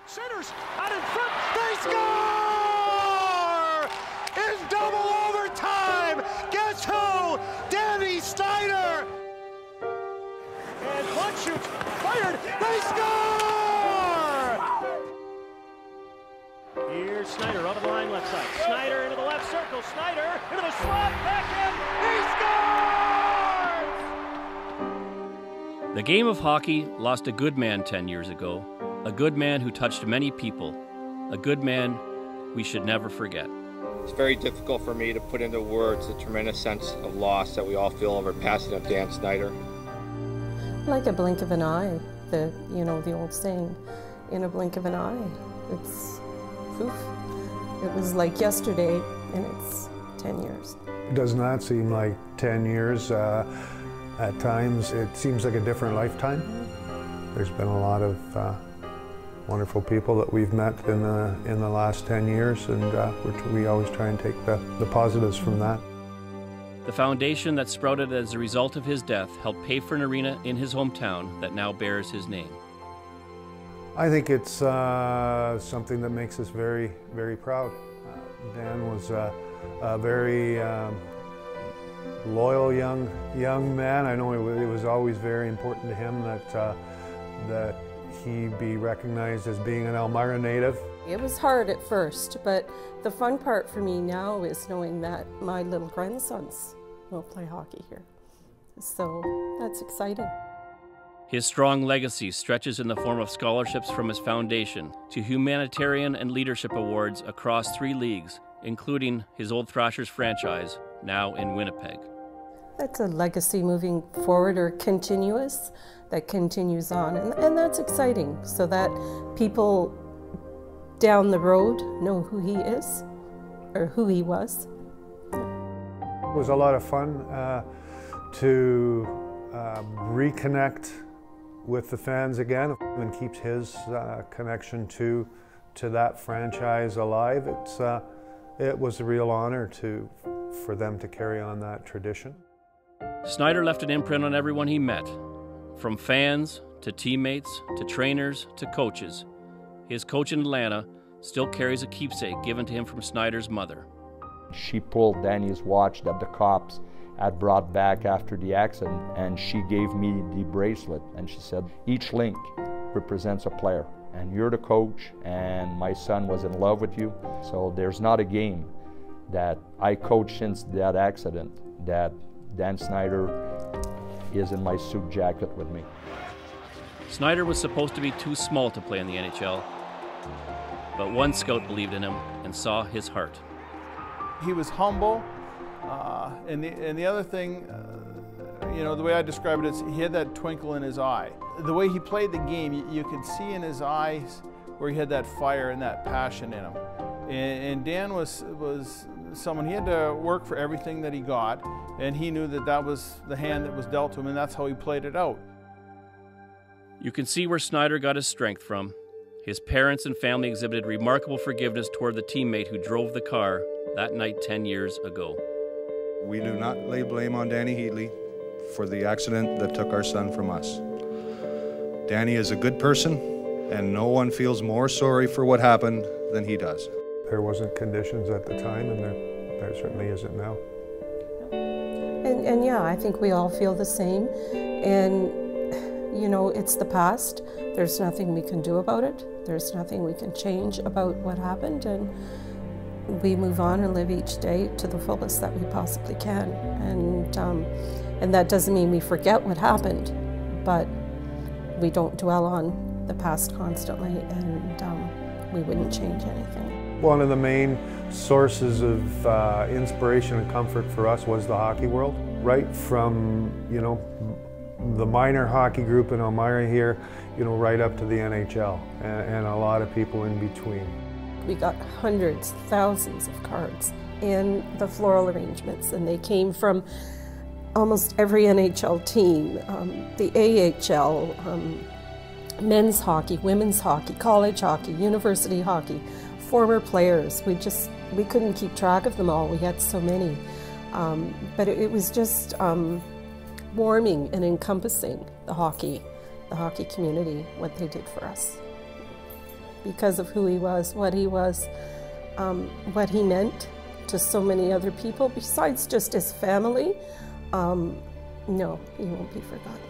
Centers out in front. They score! In double overtime. Guess who? Danny Snyder. And one shoots. Fired. They score! Here's Snyder over the line left side. Snyder into the left circle. Snyder into the slot. Back in. He scores! The game of hockey lost a good man 10 years ago. A good man who touched many people. A good man we should never forget. It's very difficult for me to put into words the tremendous sense of loss that we all feel over passing of Dan Snyder. Like a blink of an eye, the old saying, in a blink of an eye. It's, poof. It was like yesterday, and it's 10 years. It does not seem like 10 years. At times, it seems like a different lifetime. There's been a lot of wonderful people that we've met in the last 10 years, and we always try and take the positives from that. The foundation that sprouted as a result of his death helped pay for an arena in his hometown that now bears his name. I think it's something that makes us very, very proud. Dan was a very loyal young man. I know it was always very important to him that he be recognized as being an Elmira native. It was hard at first, but the fun part for me now is knowing that my little grandsons will play hockey here. So that's exciting. His strong legacy stretches in the form of scholarships from his foundation to humanitarian and leadership awards across 3 leagues, including his Old Thrashers franchise, now in Winnipeg. That's a legacy moving forward, or continuous, that continues on, and that's exciting, so that people down the road know who he is, or who he was. It was a lot of fun to reconnect with the fans again, and keeps his connection to that franchise alive. It was a real honor for them to carry on that tradition. Snyder left an imprint on everyone he met, from fans to teammates to trainers to coaches. His coach in Atlanta still carries a keepsake given to him from Snyder's mother. She pulled Danny's watch that the cops had brought back after the accident, and she gave me the bracelet, and she said, each link represents a player, and you're the coach, and my son was in love with you. So there's not a game that I coached since that accident that Dan Snyder is in my suit jacket with me. Snyder was supposed to be too small to play in the NHL, but one scout believed in him and saw his heart. He was humble, and the other thing, the way I describe it is he had that twinkle in his eye. The way he played the game, you could see in his eyes where he had that fire and that passion in him. And Dan was someone, he had to work for everything that he got, and he knew that that was the hand that was dealt to him, and that's how he played it out. You can see where Snyder got his strength from. His parents and family exhibited remarkable forgiveness toward the teammate who drove the car that night 10 years ago. We do not lay blame on Danny Heatley for the accident that took our son from us. Danny is a good person, and no one feels more sorry for what happened than he does. There wasn't conditions at the time, and there certainly isn't now. And yeah, I think we all feel the same. And, it's the past. There's nothing we can do about it. There's nothing we can change about what happened. And we move on and live each day to the fullest that we possibly can. And that doesn't mean we forget what happened, but we don't dwell on the past constantly, and we wouldn't change anything. One of the main sources of inspiration and comfort for us was the hockey world. Right from, the minor hockey group in Elmira here, right up to the NHL, and a lot of people in between. We got hundreds, thousands of cards in the floral arrangements, and they came from almost every NHL team, the AHL, men's hockey, women's hockey, college hockey, university hockey, former players. We couldn't keep track of them all. We had so many. But it was just warming and encompassing the hockey community, what they did for us. because of who he was, what he meant to so many other people besides just his family. No, he won't be forgotten.